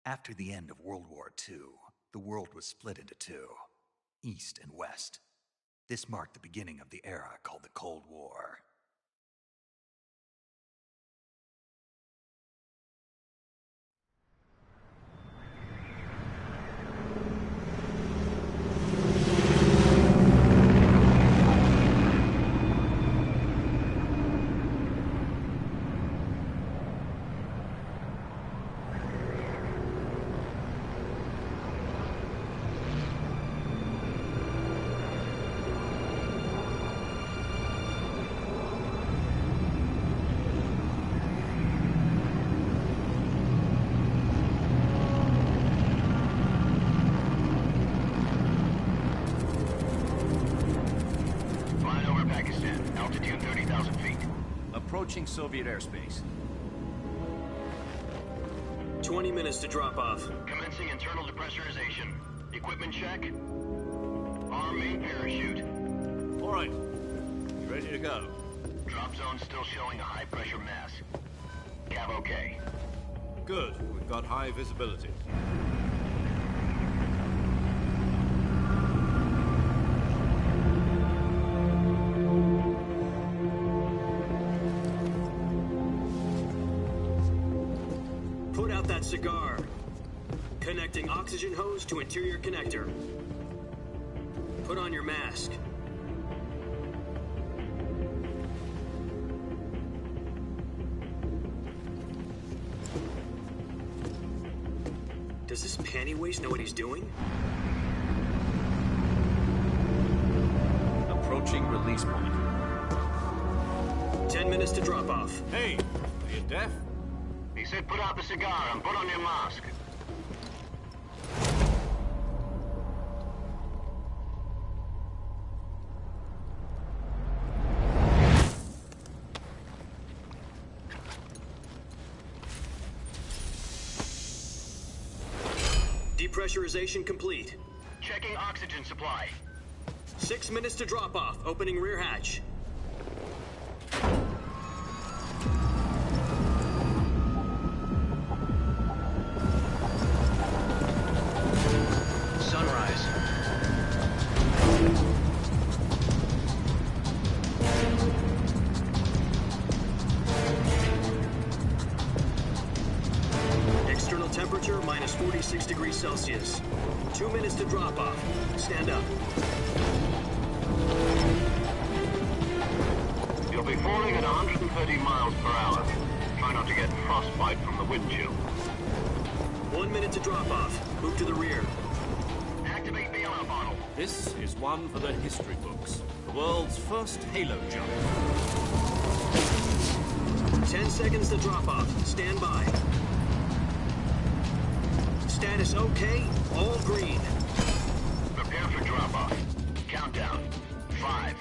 After the end of World War II, the world was split into two, East and West. This marked the beginning of the era called the Cold War. Approaching Soviet airspace. 20 minutes to drop off. Commencing internal depressurization. Equipment check. Arm main parachute. All right. Ready to go. Drop zone still showing a high pressure mass. Cav okay. Good. We've got high visibility. Cigar. Connecting oxygen hose to interior connector. Put on your mask. Does this panty waste know what he's doing? Approaching release point. 10 minutes to drop off. Hey, are you deaf? He said put out the cigar and put on your mask. Depressurization complete. Checking oxygen supply. 6 minutes to drop off. Opening rear hatch. Sunrise. External temperature minus 46 degrees Celsius. 2 minutes to drop off. Stand up. You'll be falling at 130 miles per hour. Try not to get frostbite from the wind chill. 1 minute to drop off. Move to the rear. Activate bailout bottle. This is one for the history books. The world's first halo jump. 10 seconds to drop off. Stand by. Status okay. All green. Prepare for drop off. Countdown. 5,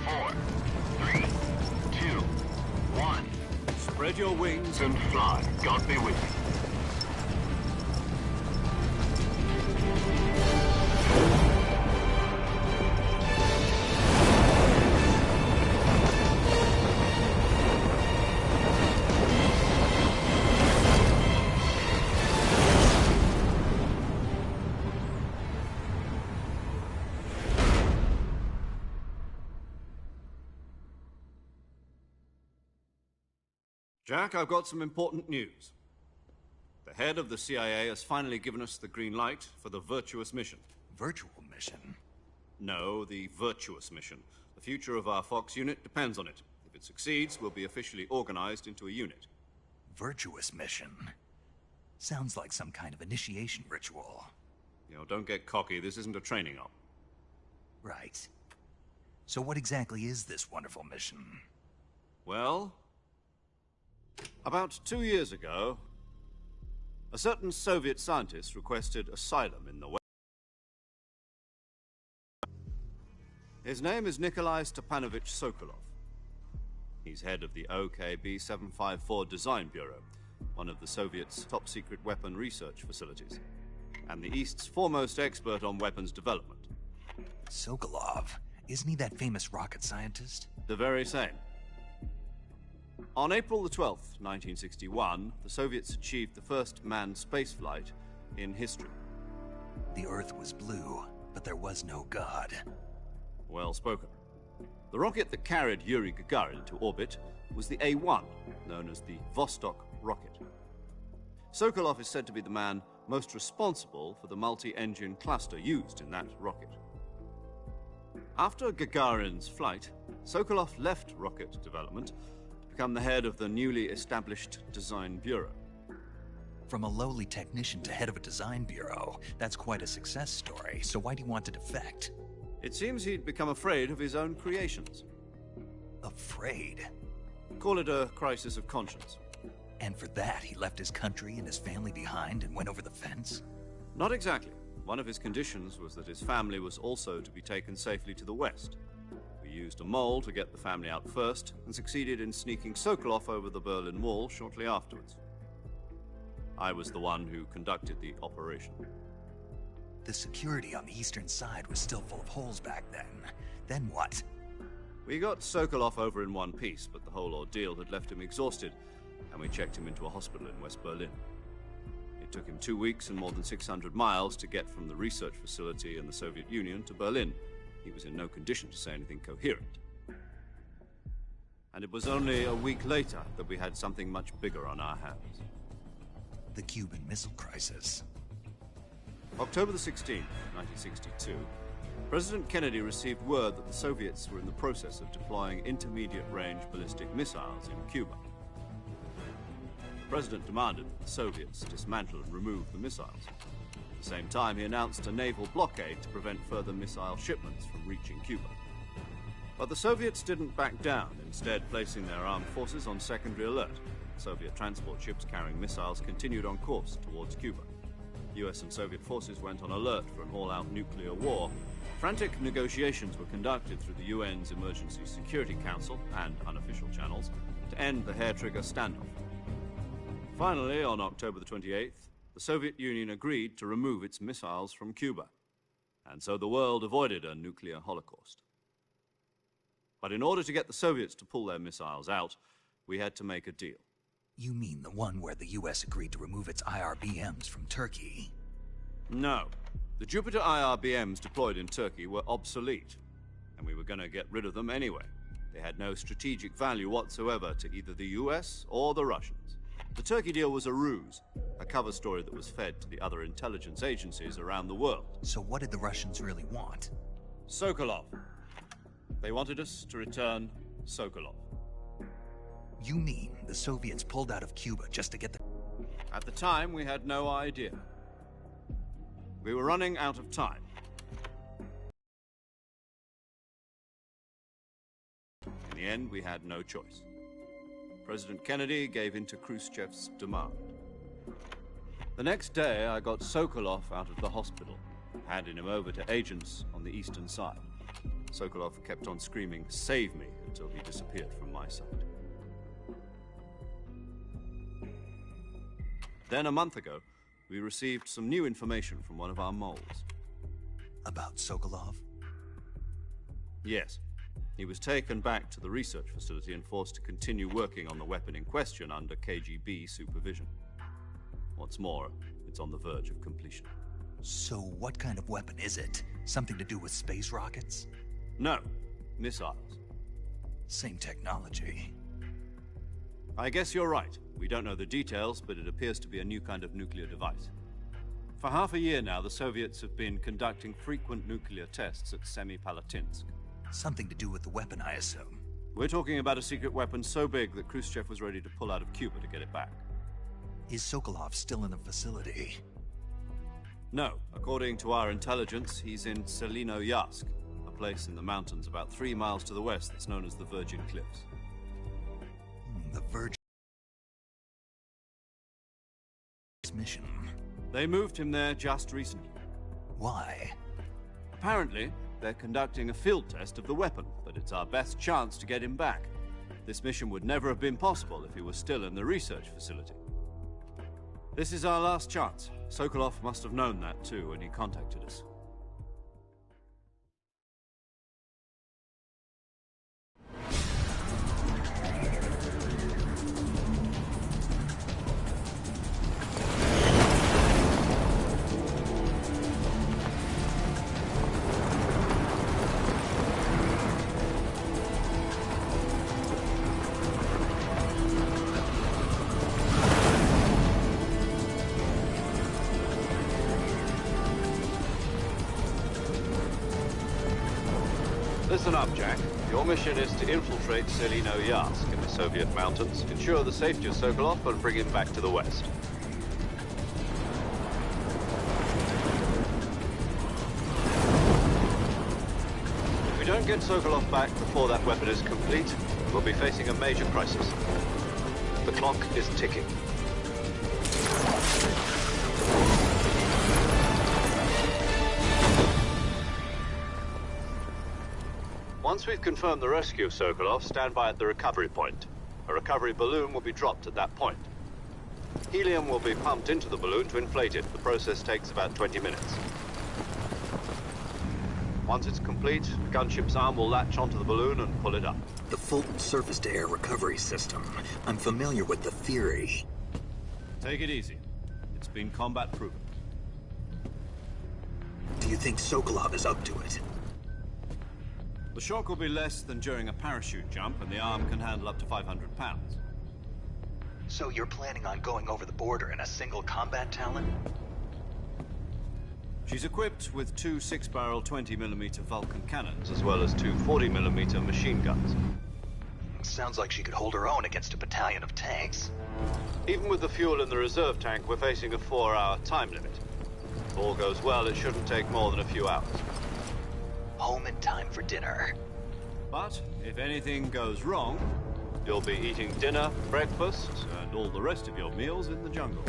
4, 3, 2, 1. Spread your wings And fly. God be with you. Jack, I've got some important news. The head of the CIA has finally given us the green light for the virtuous mission. Virtual mission? No, the virtuous mission. The future of our Fox unit depends on it. If it succeeds, we'll be officially organized into a unit. Virtuous mission? Sounds like some kind of initiation ritual. You know, don't get cocky. This isn't a training op. Right. So what exactly is this wonderful mission? Well, about 2 years ago, a certain Soviet scientist requested asylum in the West. His name is Nikolai Stepanovich Sokolov. He's head of the OKB 754 Design Bureau, one of the Soviets' top-secret weapon research facilities, and the East's foremost expert on weapons development. Sokolov? Isn't he that famous rocket scientist? The very same. On April the 12th, 1961, the Soviets achieved the first manned spaceflight in history. The Earth was blue, but there was no God. Well spoken. The rocket that carried Yuri Gagarin to orbit was the A-1, known as the Vostok rocket. Sokolov is said to be the man most responsible for the multi-engine cluster used in that rocket. After Gagarin's flight, Sokolov left rocket development to become the head of the newly established Design Bureau. From a lowly technician to head of a design bureau, that's quite a success story, so why'd he want to defect? It seems he'd become afraid of his own creations. Afraid? Call it a crisis of conscience. And for that, he left his country and his family behind and went over the fence? Not exactly. One of his conditions was that his family was also to be taken safely to the West. We used a mole to get the family out first, and succeeded in sneaking Sokolov over the Berlin Wall shortly afterwards. I was the one who conducted the operation. The security on the eastern side was still full of holes back then. Then what? We got Sokolov over in one piece, but the whole ordeal had left him exhausted, and we checked him into a hospital in West Berlin. It took him 2 weeks and more than 600 miles to get from the research facility in the Soviet Union to Berlin. He was in no condition to say anything coherent. And it was only a week later that we had something much bigger on our hands. The Cuban Missile Crisis. October the 16th, 1962, President Kennedy received word that the Soviets were in the process of deploying intermediate-range ballistic missiles in Cuba. The President demanded that the Soviets dismantle and remove the missiles. At the same time, he announced a naval blockade to prevent further missile shipments from reaching Cuba. But the Soviets didn't back down, instead placing their armed forces on secondary alert. Soviet transport ships carrying missiles continued on course towards Cuba. US and Soviet forces went on alert for an all-out nuclear war. Frantic negotiations were conducted through the UN's Emergency Security Council and unofficial channels to end the hair-trigger standoff. Finally, on October the 28th, the Soviet Union agreed to remove its missiles from Cuba, and so the world avoided a nuclear holocaust. But in order to get the Soviets to pull their missiles out, we had to make a deal. You mean the one where the US agreed to remove its IRBMs from Turkey? No. The Jupiter IRBMs deployed in Turkey were obsolete, and we were going to get rid of them anyway. They had no strategic value whatsoever to either the US or the Russians. The Turkey deal was a ruse, a cover story that was fed to the other intelligence agencies around the world. So what did the Russians really want? Sokolov. They wanted us to return Sokolov. You mean the Soviets pulled out of Cuba just to get the... At the time, we had no idea. We were running out of time. In the end, we had no choice. President Kennedy gave in to Khrushchev's demand. The next day, I got Sokolov out of the hospital, handing him over to agents on the eastern side. Sokolov kept on screaming, "Save me," until he disappeared from my sight. Then, a month ago, we received some new information from one of our moles. About Sokolov? Yes. He was taken back to the research facility and forced to continue working on the weapon in question under KGB supervision. What's more, it's on the verge of completion. So what kind of weapon is it? Something to do with space rockets? No, missiles. Same technology. I guess you're right. We don't know the details, but it appears to be a new kind of nuclear device. For half a year now, the Soviets have been conducting frequent nuclear tests at Semipalatinsk. Something to do with the weapon, I assume. We're talking about a secret weapon so big that Khrushchev was ready to pull out of Cuba to get it back. Is Sokolov still in the facility? No. According to our intelligence, he's in Selino-Yarsk, a place in the mountains about 3 miles to the west that's known as the Virgin Cliffs. The Virgin mission. They moved him there just recently. Why? Apparently, they're conducting a field test of the weapon, but it's our best chance to get him back. This mission would never have been possible if he was still in the research facility. This is our last chance. Sokolov must have known that too when he contacted us. Listen up, Jack. Your mission is to infiltrate Selino-Yarsk in the Soviet mountains, ensure the safety of Sokolov, and bring him back to the West. If we don't get Sokolov back before that weapon is complete, we'll be facing a major crisis. The clock is ticking. Once we've confirmed the rescue of Sokolov, stand by at the recovery point. A recovery balloon will be dropped at that point. Helium will be pumped into the balloon to inflate it. The process takes about 20 minutes. Once it's complete, the gunship's arm will latch onto the balloon and pull it up. The Fulton surface-to-air recovery system. I'm familiar with the theory. Take it easy. It's been combat-proven. Do you think Sokolov is up to it? The shock will be less than during a parachute jump, and the arm can handle up to 500 pounds. So you're planning on going over the border in a single combat Talon? She's equipped with 2 6-barrel 20mm Vulcan cannons, as well as 2 40mm machine guns. Sounds like she could hold her own against a battalion of tanks. Even with the fuel in the reserve tank, we're facing a 4-hour time limit. If all goes well, it shouldn't take more than a few hours. Home in time for dinner. But if anything goes wrong, you'll be eating dinner, breakfast, and all the rest of your meals in the jungle.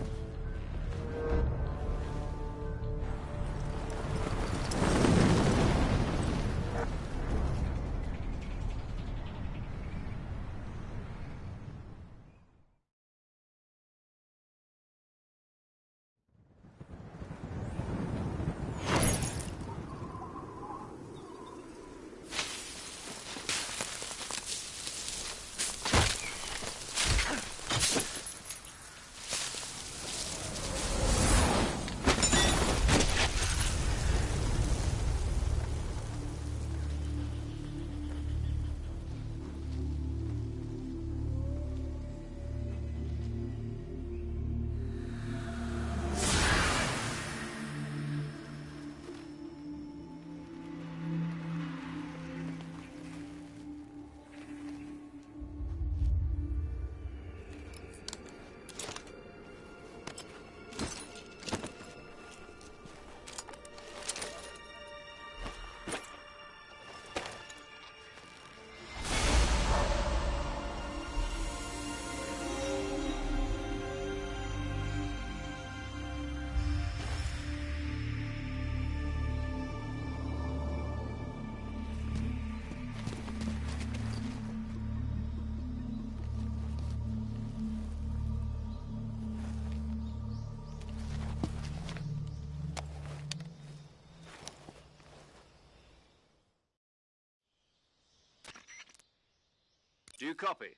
Do you copy?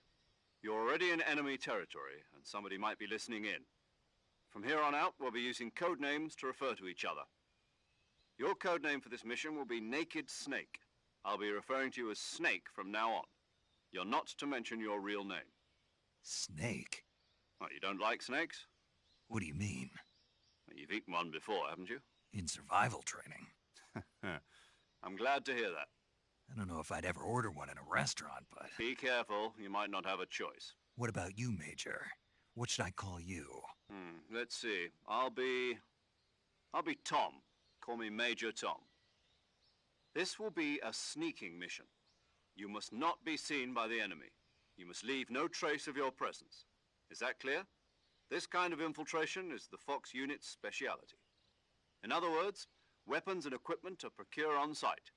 You're already in enemy territory, and somebody might be listening in. From here on out, we'll be using code names to refer to each other. Your code name for this mission will be Naked Snake. I'll be referring to you as Snake from now on. You're not to mention your real name. Snake? What, you don't like snakes? What do you mean? Well, you've eaten one before, haven't you? In survival training? I'm glad to hear that. I don't know if I'd ever order one in a restaurant, but... Be careful, you might not have a choice. What about you, Major? What should I call you? Let's see. I'll be Tom. Call me Major Tom. This will be a sneaking mission. You must not be seen by the enemy. You must leave no trace of your presence. Is that clear? This kind of infiltration is the Fox unit's speciality. In other words, weapons and equipment are procured on site.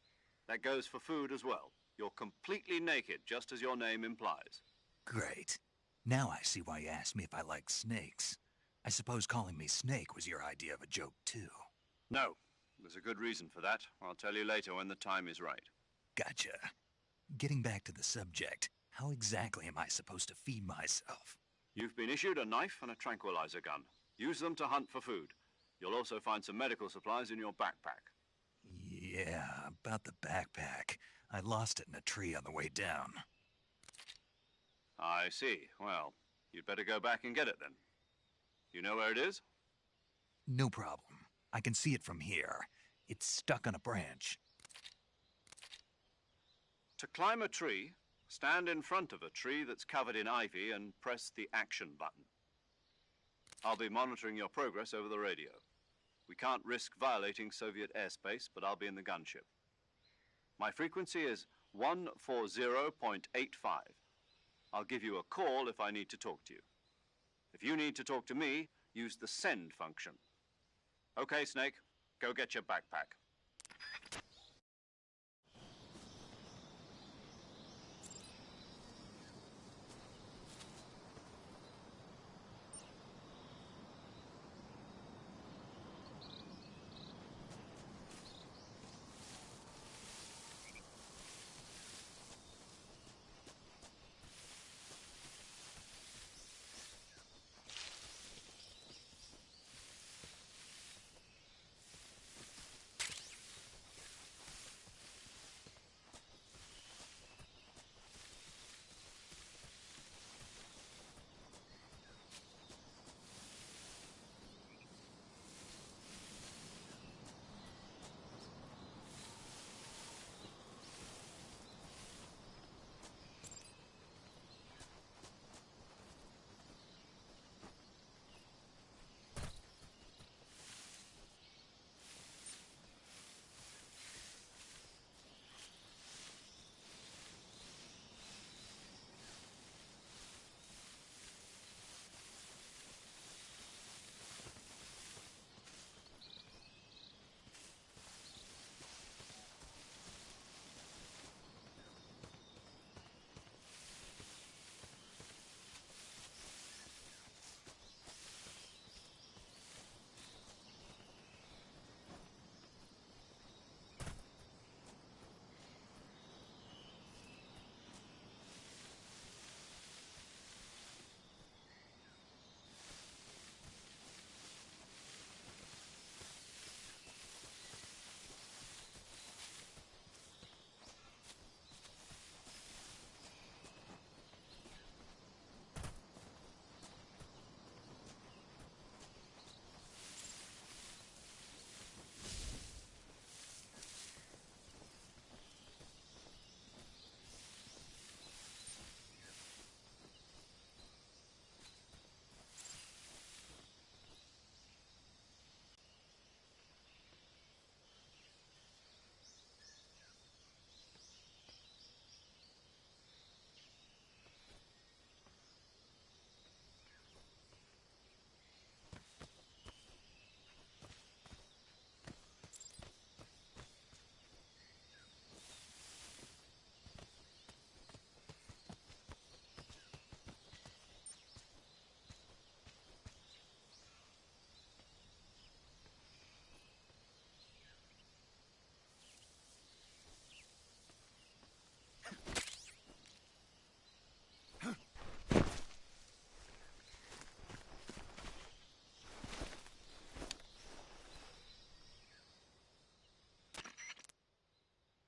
That goes for food as well. You're completely naked, just as your name implies. Great. Now I see why you asked me if I like snakes. I suppose calling me Snake was your idea of a joke, too. No. There's a good reason for that. I'll tell you later when the time is right. Gotcha. Getting back to the subject, how exactly am I supposed to feed myself? You've been issued a knife and a tranquilizer gun. Use them to hunt for food. You'll also find some medical supplies in your backpack. Yeah, about the backpack. I lost it in a tree on the way down. I see. Well, you'd better go back and get it then. You know where it is? No problem. I can see it from here. It's stuck on a branch. To climb a tree, stand in front of a tree that's covered in ivy and press the action button. I'll be monitoring your progress over the radio. We can't risk violating Soviet airspace, but I'll be in the gunship. My frequency is 140.85. I'll give you a call if I need to talk to you. If you need to talk to me, use the send function. Okay, Snake, go get your backpack.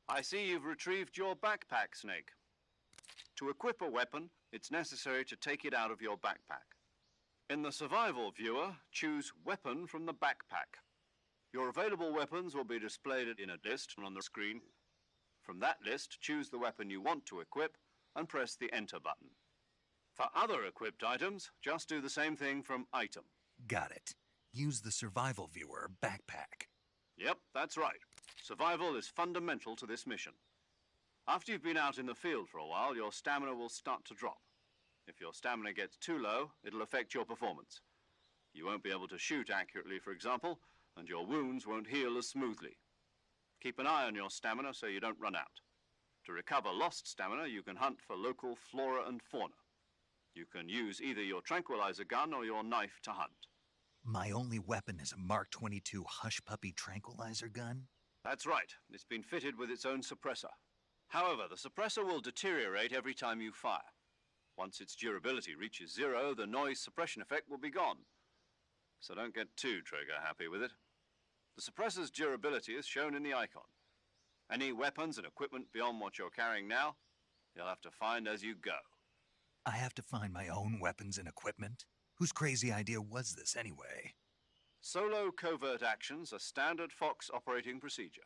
I see you've retrieved your backpack, Snake. To equip a weapon, it's necessary to take it out of your backpack. In the survival viewer, choose Weapon from the backpack. Your available weapons will be displayed in a list on the screen. From that list, choose the weapon you want to equip and press the Enter button. For other equipped items, just do the same thing from Item. Got it. Use the survival viewer backpack. Yep, that's right. Survival is fundamental to this mission. After you've been out in the field for a while, your stamina will start to drop. If your stamina gets too low, it'll affect your performance. You won't be able to shoot accurately, for example, and your wounds won't heal as smoothly. Keep an eye on your stamina so you don't run out. To recover lost stamina, you can hunt for local flora and fauna. You can use either your tranquilizer gun or your knife to hunt. My only weapon is a Mark 22 Hush Puppy tranquilizer gun? That's right. It's been fitted with its own suppressor. However, the suppressor will deteriorate every time you fire. Once its durability reaches 0, the noise suppression effect will be gone. So don't get too trigger happy with it. The suppressor's durability is shown in the icon. Any weapons and equipment beyond what you're carrying now, you'll have to find as you go. I have to find my own weapons and equipment? Whose crazy idea was this anyway? Solo covert actions are standard Fox operating procedure.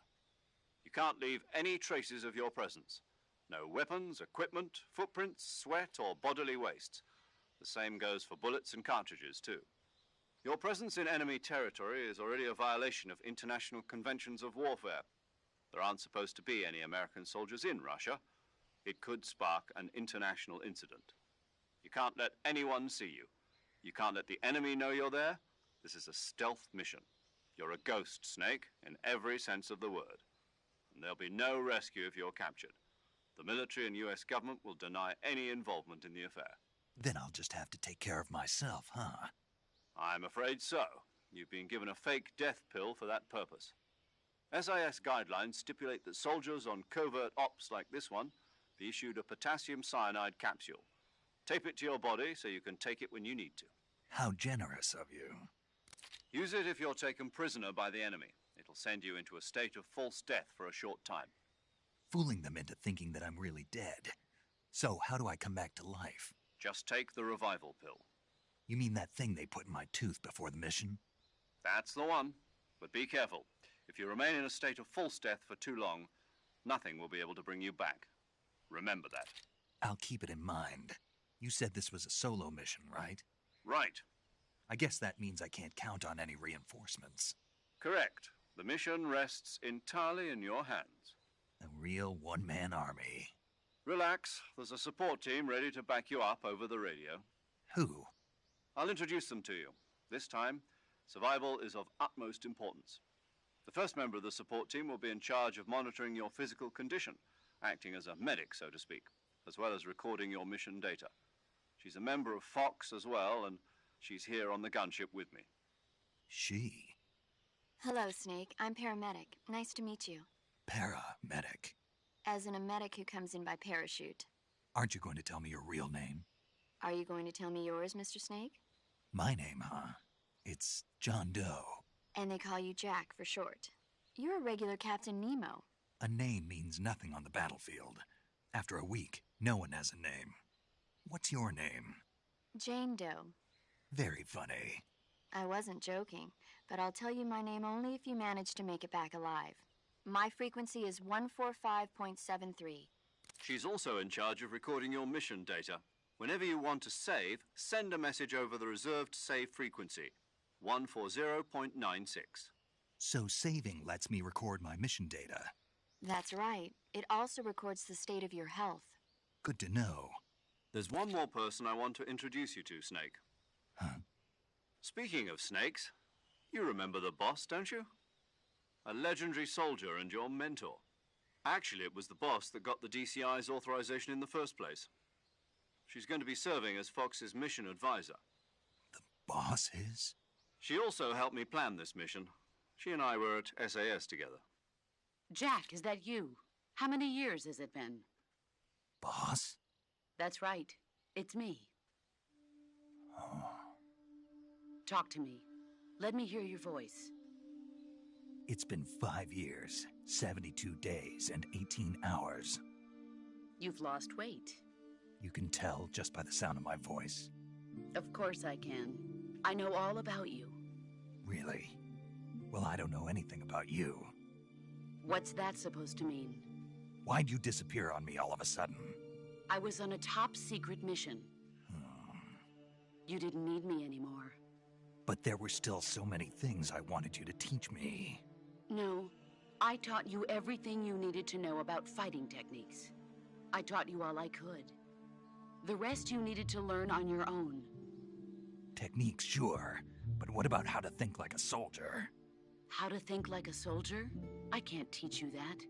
You can't leave any traces of your presence. No weapons, equipment, footprints, sweat, or bodily waste. The same goes for bullets and cartridges, too. Your presence in enemy territory is already a violation of international conventions of warfare. There aren't supposed to be any American soldiers in Russia. It could spark an international incident. You can't let anyone see you. You can't let the enemy know you're there. This is a stealth mission. You're a ghost, Snake, in every sense of the word. And there'll be no rescue if you're captured. The military and US government will deny any involvement in the affair. Then I'll just have to take care of myself, huh? I'm afraid so. You've been given a fake death pill for that purpose. SIS guidelines stipulate that soldiers on covert ops like this one be issued a potassium cyanide capsule. Tape it to your body so you can take it when you need to. How generous of you. Use it if you're taken prisoner by the enemy. It'll send you into a state of false death for a short time. Fooling them into thinking that I'm really dead. So how do I come back to life? Just take the revival pill. You mean that thing they put in my tooth before the mission? That's the one. But be careful. If you remain in a state of false death for too long, nothing will be able to bring you back. Remember that. I'll keep it in mind. You said this was a solo mission, right? Right. I guess that means I can't count on any reinforcements. Correct. The mission rests entirely in your hands. A real one-man army. Relax. There's a support team ready to back you up over the radio. Who? I'll introduce them to you. This time, survival is of utmost importance. The first member of the support team will be in charge of monitoring your physical condition, acting as a medic, so to speak, as well as recording your mission data. She's a member of Fox as well, and she's here on the gunship with me. She? Hello, Snake. I'm paramedic. Nice to meet you. Paramedic. As in a medic who comes in by parachute. Aren't you going to tell me your real name? Are you going to tell me yours, Mr. Snake? My name, huh? It's John Doe. And they call you Jack for short. You're a regular Captain Nemo. A name means nothing on the battlefield. After a week, no one has a name. What's your name? Jane Doe. Very funny. I wasn't joking, but I'll tell you my name only if you manage to make it back alive. My frequency is 145.73. She's also in charge of recording your mission data. Whenever you want to save, send a message over the reserved save frequency, 140.96. So saving lets me record my mission data. That's right. It also records the state of your health. Good to know. There's one more person I want to introduce you to, Snake. Huh? Speaking of snakes, you remember the boss, don't you? A legendary soldier and your mentor. Actually, it was the boss that got the DCI's authorization in the first place. She's going to be serving as Fox's mission advisor. The boss is? She also helped me plan this mission. She and I were at SAS together. Jack, is that you? How many years has it been? Boss? That's right. It's me. Oh. Talk to me. Let me hear your voice. It's been 5 years, 72 days, and 18 hours. You've lost weight. You can tell just by the sound of my voice. Of course I can. I know all about you. Really? Well, I don't know anything about you. What's that supposed to mean? Why'd you disappear on me all of a sudden? I was on a top-secret mission. You didn't need me anymore. But there were still so many things I wanted you to teach me. No, I taught you everything you needed to know about fighting techniques. I taught you all I could. The rest you needed to learn on your own. Techniques, sure. But what about how to think like a soldier? How to think like a soldier? I can't teach you that.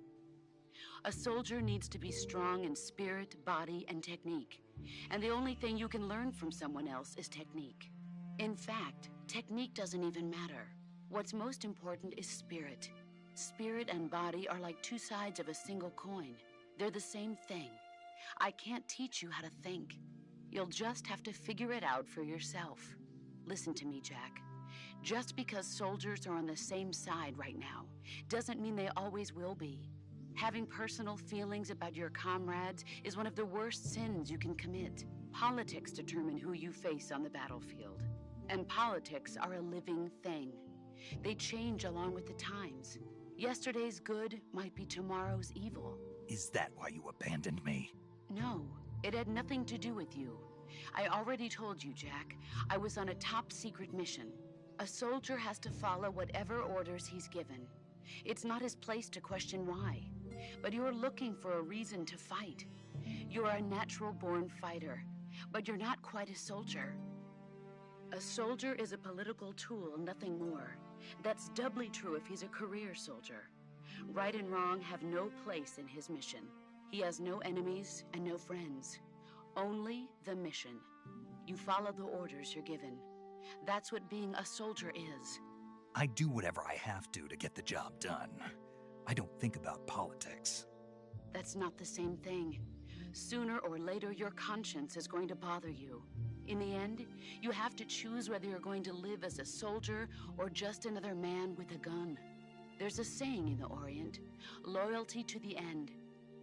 A soldier needs to be strong in spirit, body, and technique. And the only thing you can learn from someone else is technique. In fact, technique doesn't even matter. What's most important is spirit. Spirit and body are like two sides of a single coin. They're the same thing. I can't teach you how to think. You'll just have to figure it out for yourself. Listen to me, Jack. Just because soldiers are on the same side right now doesn't mean they always will be. Having personal feelings about your comrades is one of the worst sins you can commit. Politics determine who you face on the battlefield. And politics are a living thing. They change along with the times. Yesterday's good might be tomorrow's evil. Is that why you abandoned me? No, it had nothing to do with you. I already told you, Jack. I was on a top-secret mission. A soldier has to follow whatever orders he's given. It's not his place to question why. But you're looking for a reason to fight. You're a natural-born fighter, but you're not quite a soldier. A soldier is a political tool, nothing more. That's doubly true if he's a career soldier. Right and wrong have no place in his mission. He has no enemies and no friends. Only the mission. You follow the orders you're given. That's what being a soldier is. I do whatever I have to get the job done. I don't think about politics. That's not the same thing. Sooner or later, your conscience is going to bother you. In the end, you have to choose whether you're going to live as a soldier or just another man with a gun. There's a saying in the Orient, loyalty to the end.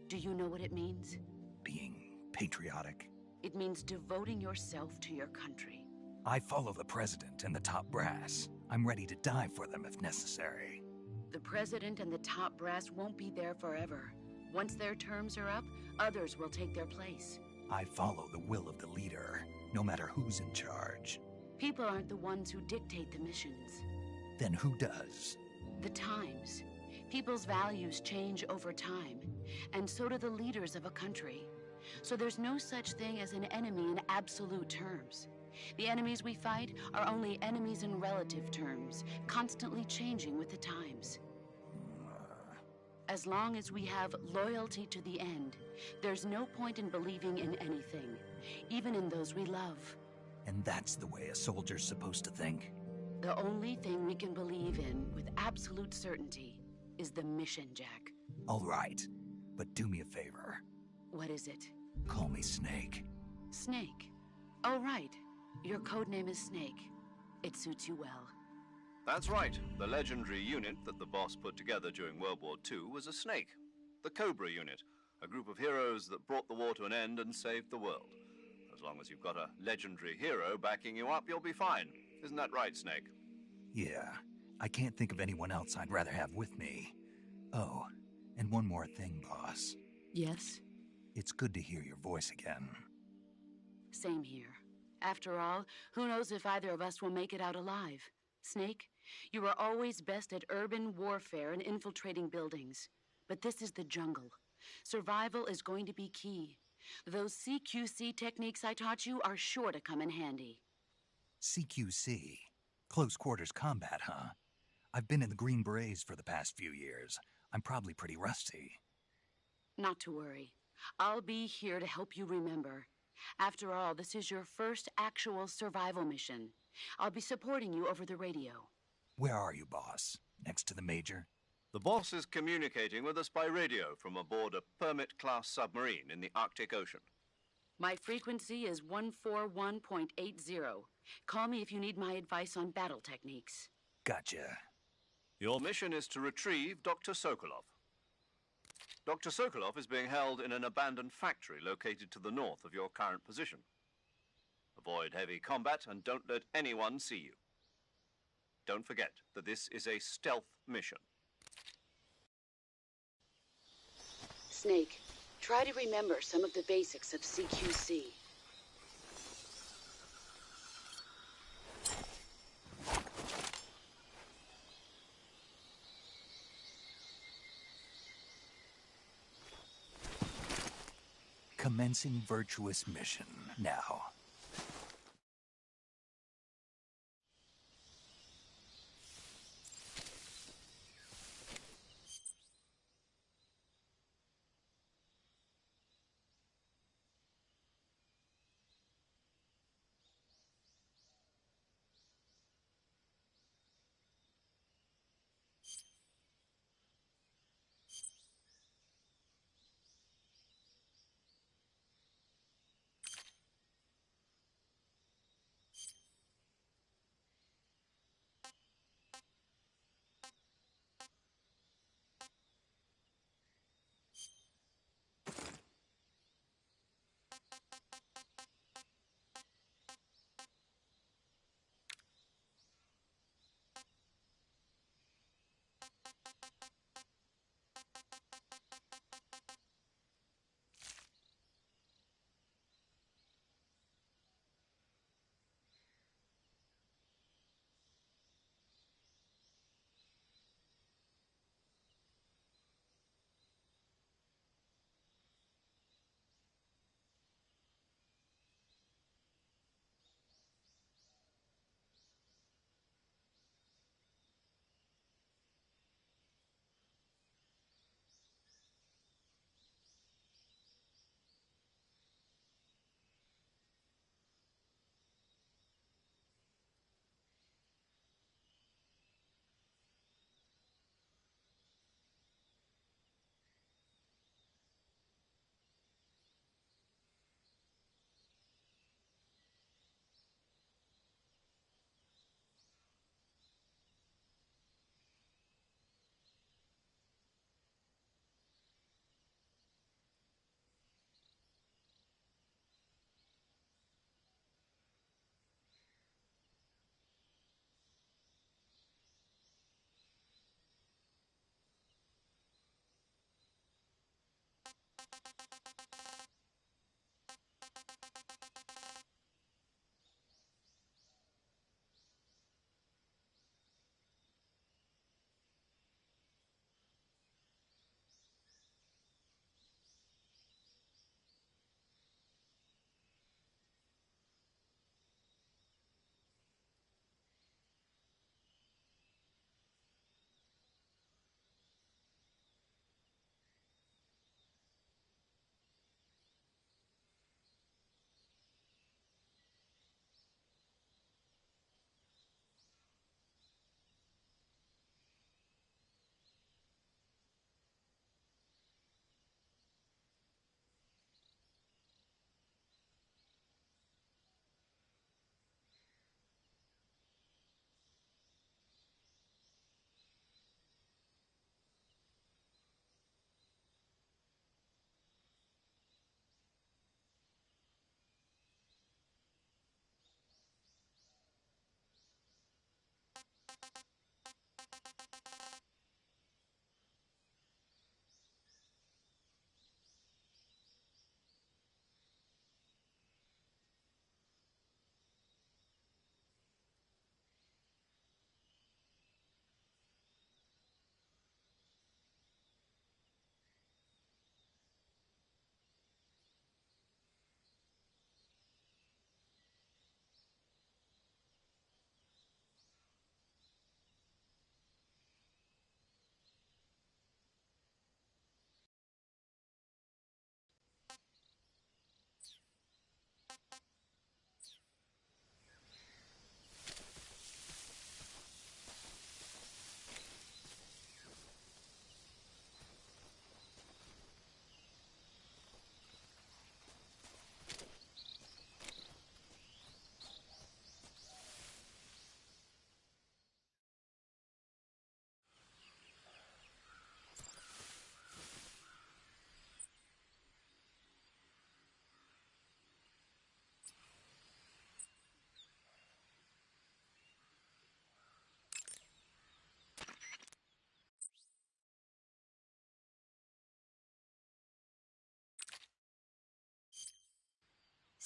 Do you know what it means? Being patriotic. It means devoting yourself to your country. I follow the president and the top brass. I'm ready to die for them if necessary. The president and the top brass won't be there forever. Once their terms are up, others will take their place. I follow the will of the leader, no matter who's in charge. People aren't the ones who dictate the missions. Then who does? The times. People's values change over time, and so do the leaders of a country. So there's no such thing as an enemy in absolute terms. The enemies we fight are only enemies in relative terms, constantly changing with the times. As long as we have loyalty to the end, there's no point in believing in anything, even in those we love. And that's the way a soldier's supposed to think? The only thing we can believe in with absolute certainty is the mission, Jack. All right, but do me a favor. What is it? Call me Snake. Snake? Oh, right. Your codename is Snake. It suits you well. That's right. The legendary unit that the boss put together during World War II was a snake. The Cobra unit, a group of heroes that brought the war to an end and saved the world. As long as you've got a legendary hero backing you up, you'll be fine. Isn't that right, Snake? Yeah. I can't think of anyone else I'd rather have with me. Oh, and one more thing, boss. Yes? It's good to hear your voice again. Same here. After all, who knows if either of us will make it out alive? Snake, you are always best at urban warfare and infiltrating buildings. But this is the jungle. Survival is going to be key. Those CQC techniques I taught you are sure to come in handy. CQC? Close quarters combat, huh? I've been in the Green Berets for the past few years. I'm probably pretty rusty. Not to worry. I'll be here to help you remember. After all, this is your first actual survival mission. I'll be supporting you over the radio. Where are you, boss? Next to the Major? The boss is communicating with us by radio from aboard a Permit-class submarine in the Arctic Ocean. My frequency is 141.80. Call me if you need my advice on battle techniques. Gotcha. Your mission is to retrieve Dr. Sokolov. Dr. Sokolov is being held in an abandoned factory located to the north of your current position. Avoid heavy combat and don't let anyone see you. Don't forget that this is a stealth mission. Snake, try to remember some of the basics of CQC. Commencing virtuous mission now.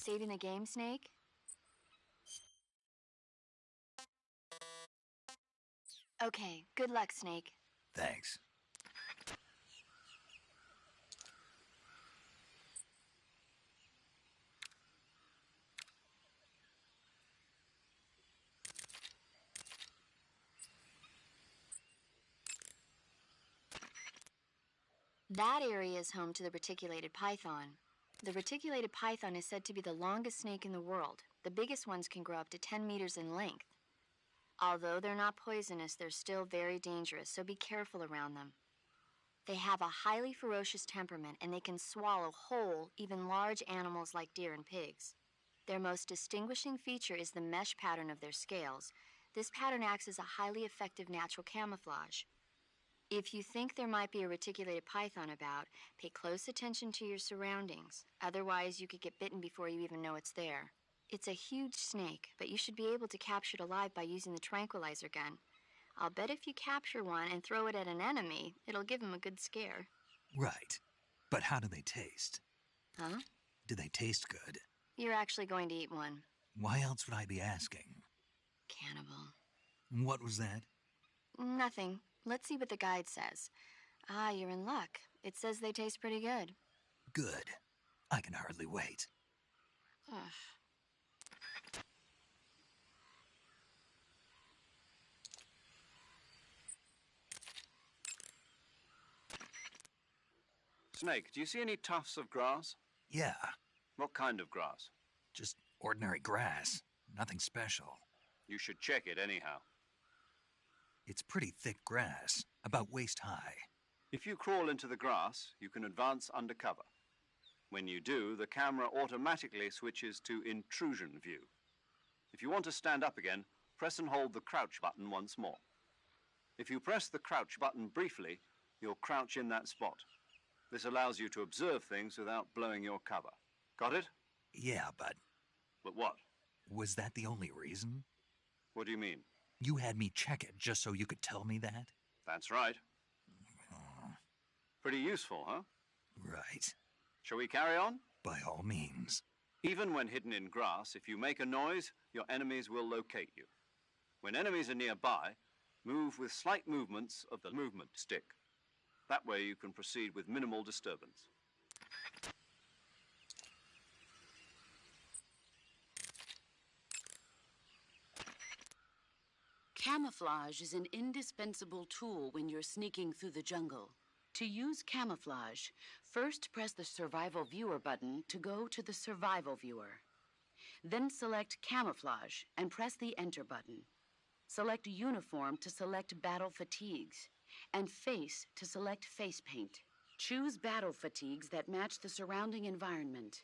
saving the game, Snake? Okay, good luck, Snake. Thanks. That area is home to the reticulated python. The reticulated python is said to be the longest snake in the world. The biggest ones can grow up to 10 meters in length. Although they're not poisonous, they're still very dangerous, so be careful around them. They have a highly ferocious temperament, and they can swallow whole, even large animals like deer and pigs. Their most distinguishing feature is the mesh pattern of their scales. This pattern acts as a highly effective natural camouflage. If you think there might be a reticulated python about, pay close attention to your surroundings. Otherwise, you could get bitten before you even know it's there. It's a huge snake, but you should be able to capture it alive by using the tranquilizer gun. I'll bet if you capture one and throw it at an enemy, it'll give him a good scare. Right. But how do they taste? Huh? Do they taste good? You're actually going to eat one. Why else would I be asking? Cannibal. What was that? Nothing. Let's see what the guide says. Ah, you're in luck. It says they taste pretty good. Good. I can hardly wait. Ugh. Snake, do you see any tufts of grass? Yeah, What kind of grass? just ordinary grass. Nothing special. You should check it anyhow. It's pretty thick grass, about waist high. If you crawl into the grass, you can advance under cover. When you do, the camera automatically switches to intrusion view. If you want to stand up again, press and hold the crouch button once more. If you press the crouch button briefly, you'll crouch in that spot. This allows you to observe things without blowing your cover. Got it? Yeah, but But what? was that the only reason? What do you mean? You had me check it just so you could tell me that? That's right. Pretty useful, huh? Right. Shall we carry on? By all means. Even when hidden in grass, if you make a noise, your enemies will locate you. When enemies are nearby, move with slight movements of the movement stick. That way you can proceed with minimal disturbance. Camouflage is an indispensable tool when you're sneaking through the jungle. To use camouflage, first press the Survival Viewer button to go to the Survival Viewer. Then select Camouflage and press the Enter button. Select Uniform to select Battle Fatigues, and Face to select Face Paint. Choose battle fatigues that match the surrounding environment.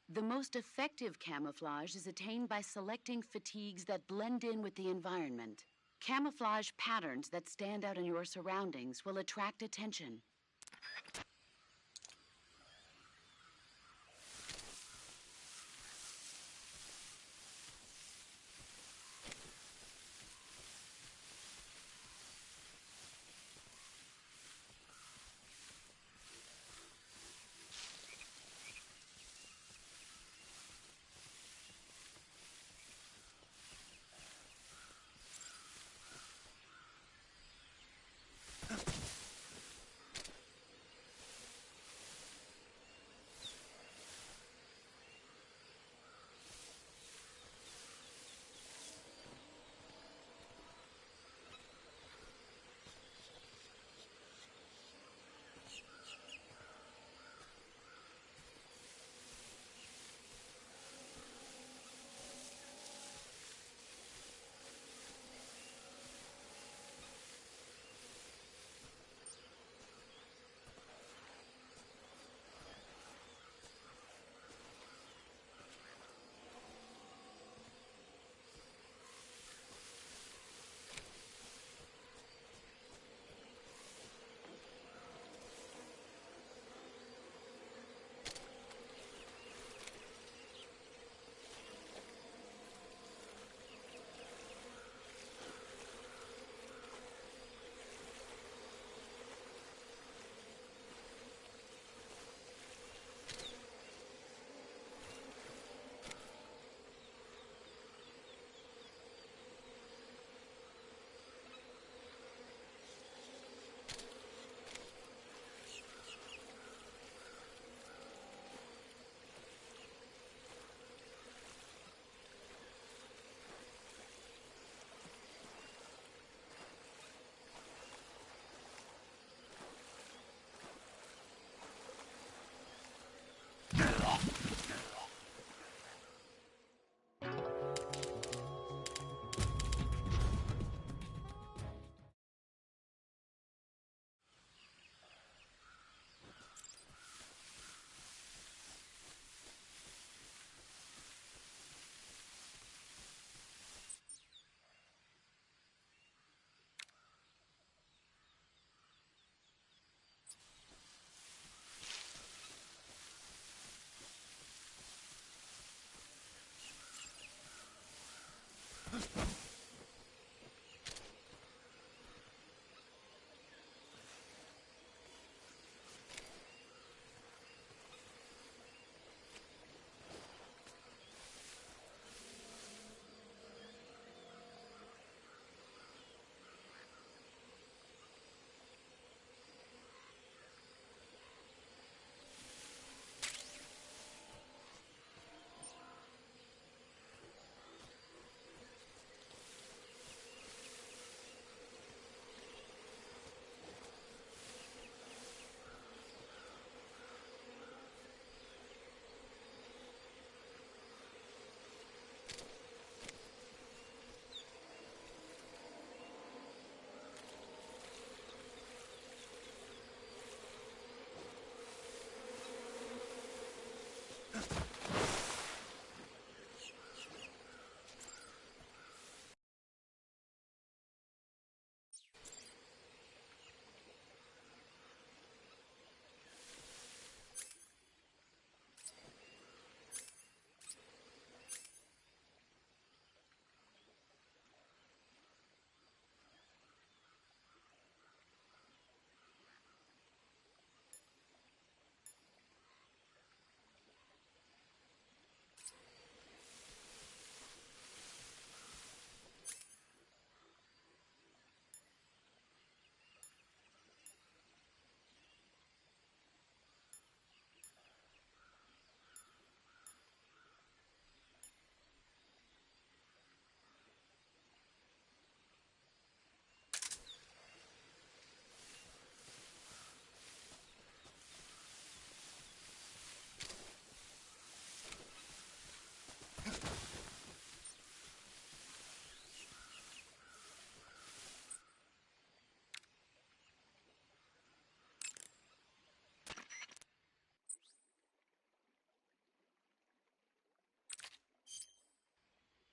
The most effective camouflage is attained by selecting fatigues that blend in with the environment. Camouflage patterns that stand out in your surroundings will attract attention.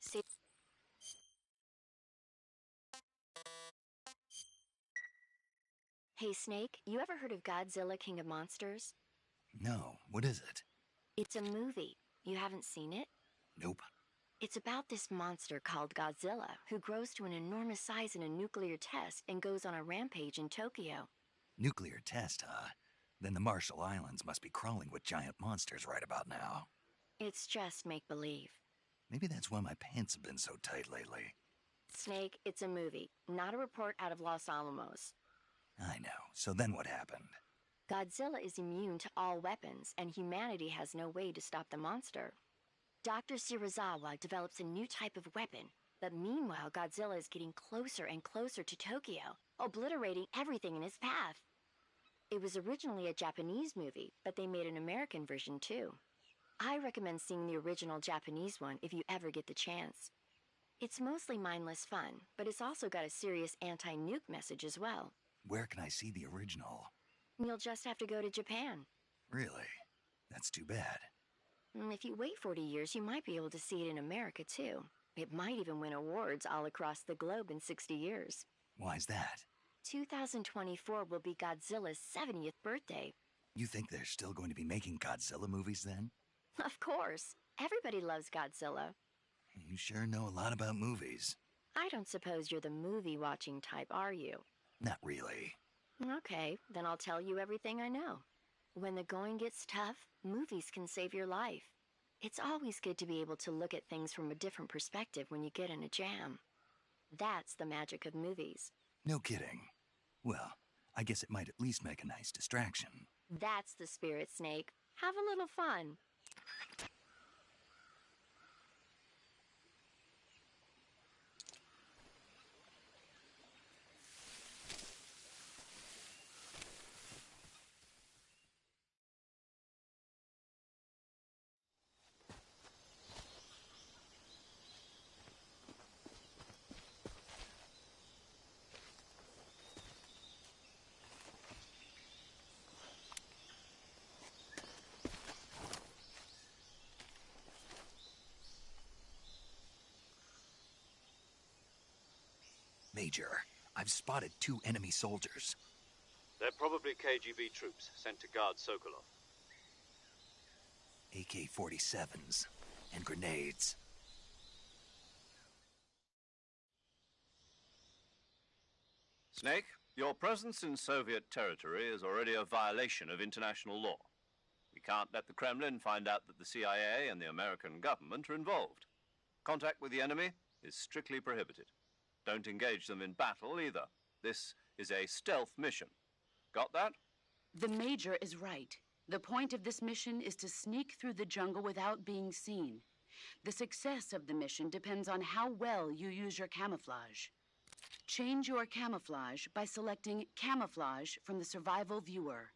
See, hey Snake, you ever heard of Godzilla King of Monsters? No, what is it? It's a movie. You haven't seen it? Nope. It's about this monster called Godzilla, who grows to an enormous size in a nuclear test and goes on a rampage in Tokyo. Nuclear test, huh? Then the Marshall Islands must be crawling with giant monsters right about now. It's just make-believe. Maybe that's why my pants have been so tight lately. Snake, it's a movie, not a report out of Los Alamos. I know. So then what happened? Godzilla is immune to all weapons, and humanity has no way to stop the monster. Dr. Shirazawa develops a new type of weapon, but meanwhile Godzilla is getting closer and closer to Tokyo, obliterating everything in his path. It was originally a Japanese movie, but they made an American version too. I recommend seeing the original Japanese one if you ever get the chance. It's mostly mindless fun, but it's also got a serious anti-nuke message as well. Where can I see the original? You'll just have to go to Japan. Really? That's too bad. If you wait 40 years, you might be able to see it in America too. It might even win awards all across the globe in 60 years. Why's that? 2024 will be Godzilla's 70th birthday. You think they're still going to be making Godzilla movies then? Of course. Everybody loves Godzilla. You sure know a lot about movies. I don't suppose you're the movie-watching type, are you? Not really. Okay, then I'll tell you everything I know. When the going gets tough, movies can save your life. It's always good to be able to look at things from a different perspective when you get in a jam. That's the magic of movies. No kidding. Well, I guess it might at least make a nice distraction. That's the spirit, Snake. Have a little fun. Major, I've spotted 2 enemy soldiers. They're probably KGB troops sent to guard Sokolov. AK-47s and grenades. Snake, your presence in Soviet territory is already a violation of international law. We can't let the Kremlin find out that the CIA and the American government are involved. Contact with the enemy is strictly prohibited. Don't engage them in battle either. This is a stealth mission. Got that? The Major is right. The point of this mission is to sneak through the jungle without being seen. The success of the mission depends on how well you use your camouflage. Change your camouflage by selecting Camouflage from the Survival Viewer.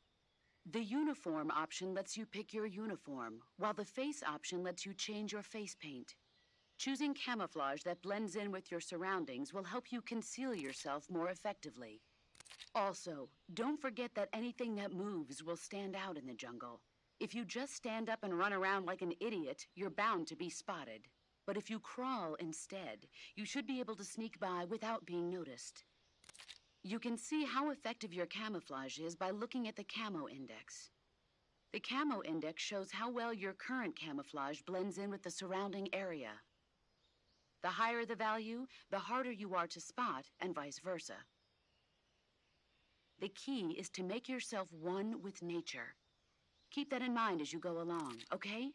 The Uniform option lets you pick your uniform, while the Face option lets you change your face paint. Choosing camouflage that blends in with your surroundings will help you conceal yourself more effectively. Also, don't forget that anything that moves will stand out in the jungle. If you just stand up and run around like an idiot, you're bound to be spotted. But if you crawl instead, you should be able to sneak by without being noticed. You can see how effective your camouflage is by looking at the Camo Index. The Camo Index shows how well your current camouflage blends in with the surrounding area. The higher the value, the harder you are to spot, and vice versa. The key is to make yourself one with nature. Keep that in mind as you go along, okay?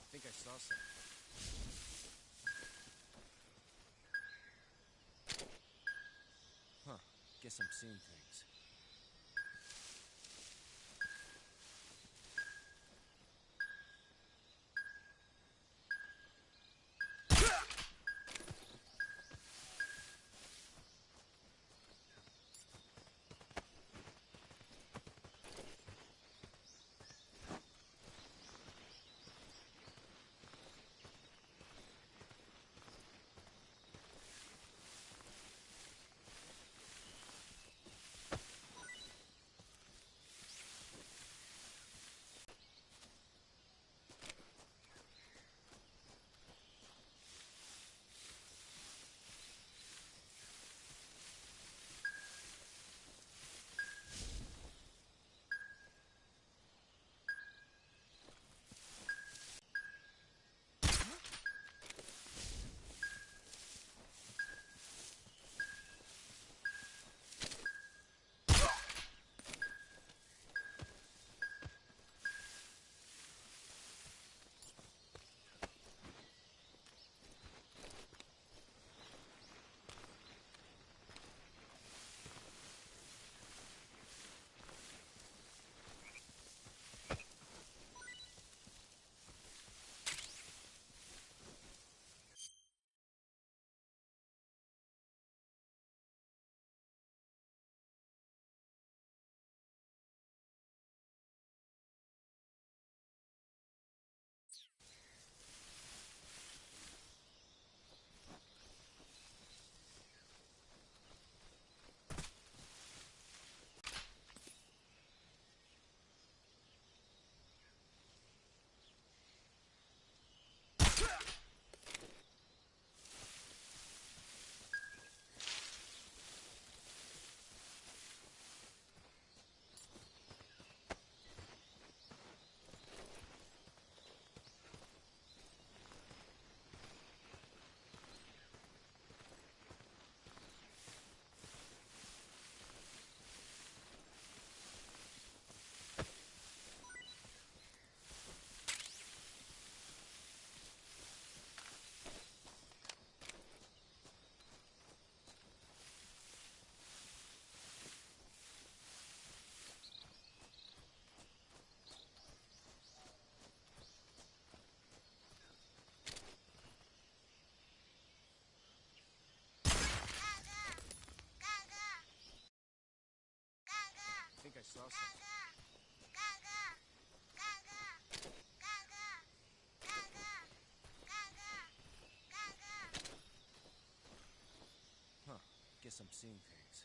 I think I saw something. Huh. Guess I'm seeing things. saw something. Huh. Guess I'm seeing things.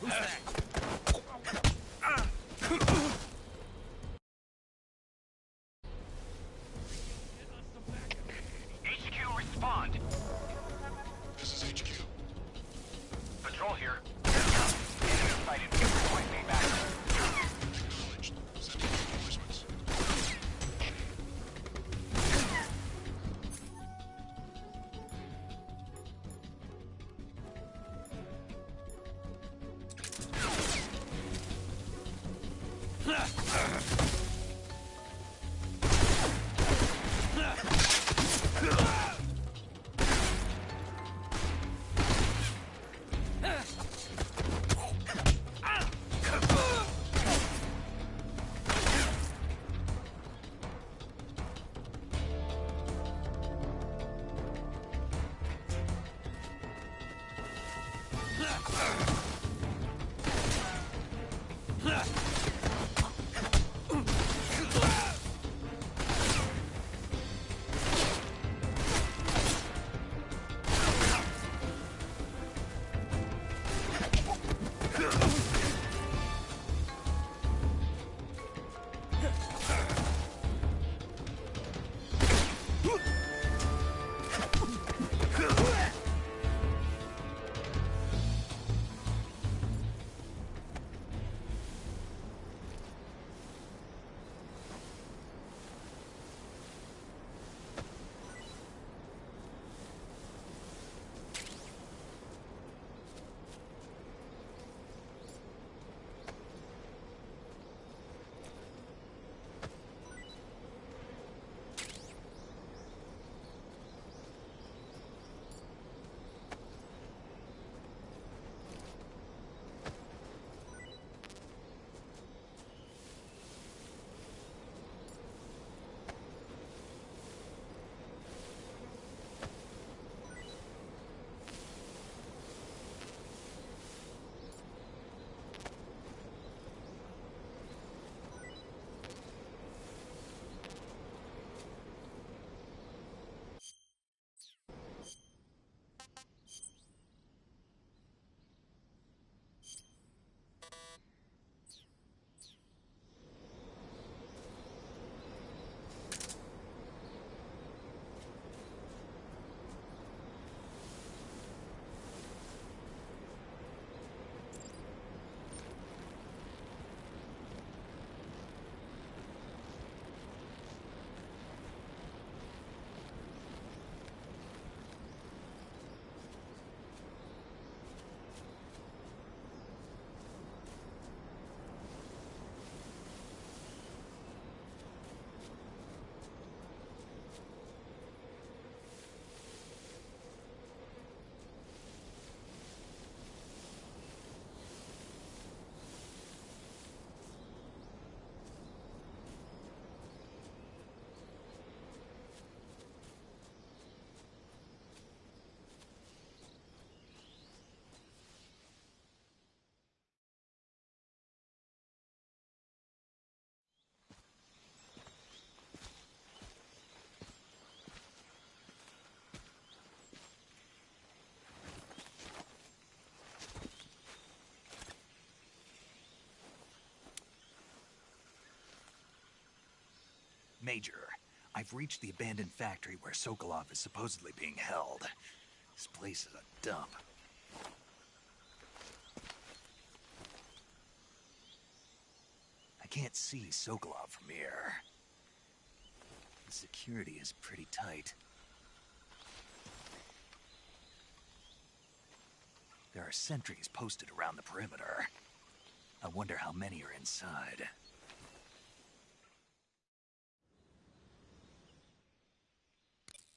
Who's that? HQ, respond. This is HQ. Patrol here. Enemy sighted. Point me back. Acknowledged. Sending reinforcements. Major, I've reached the abandoned factory where Sokolov is supposedly being held. This place is a dump. I can't see Sokolov from here. The security is pretty tight. There are sentries posted around the perimeter. I wonder how many are inside.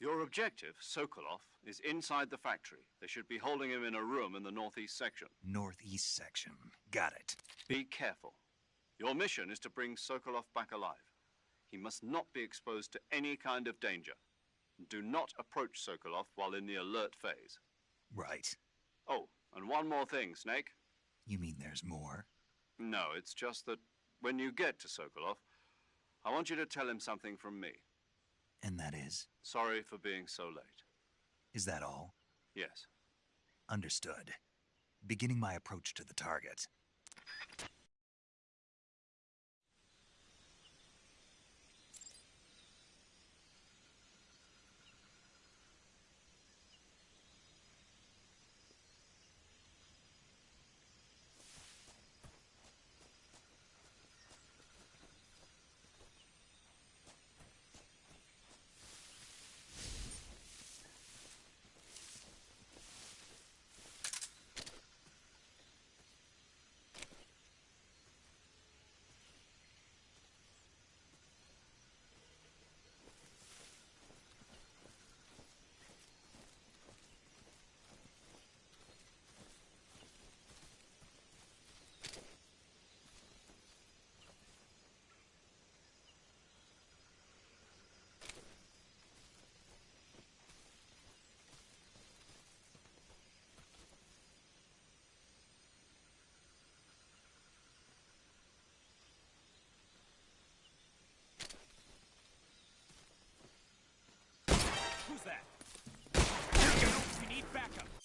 Your objective, Sokolov, is inside the factory. They should be holding him in a room in the northeast section. Northeast section. Got it. Be careful. Your mission is to bring Sokolov back alive. He must not be exposed to any kind of danger. Do not approach Sokolov while in the alert phase. Right. Oh, and one more thing, Snake. You mean there's more? No, it's just that when you get to Sokolov, I want you to tell him something from me. And that is? Sorry for being so late. Is that all? Yes. Understood. Beginning my approach to the target. Who's that? We need backup.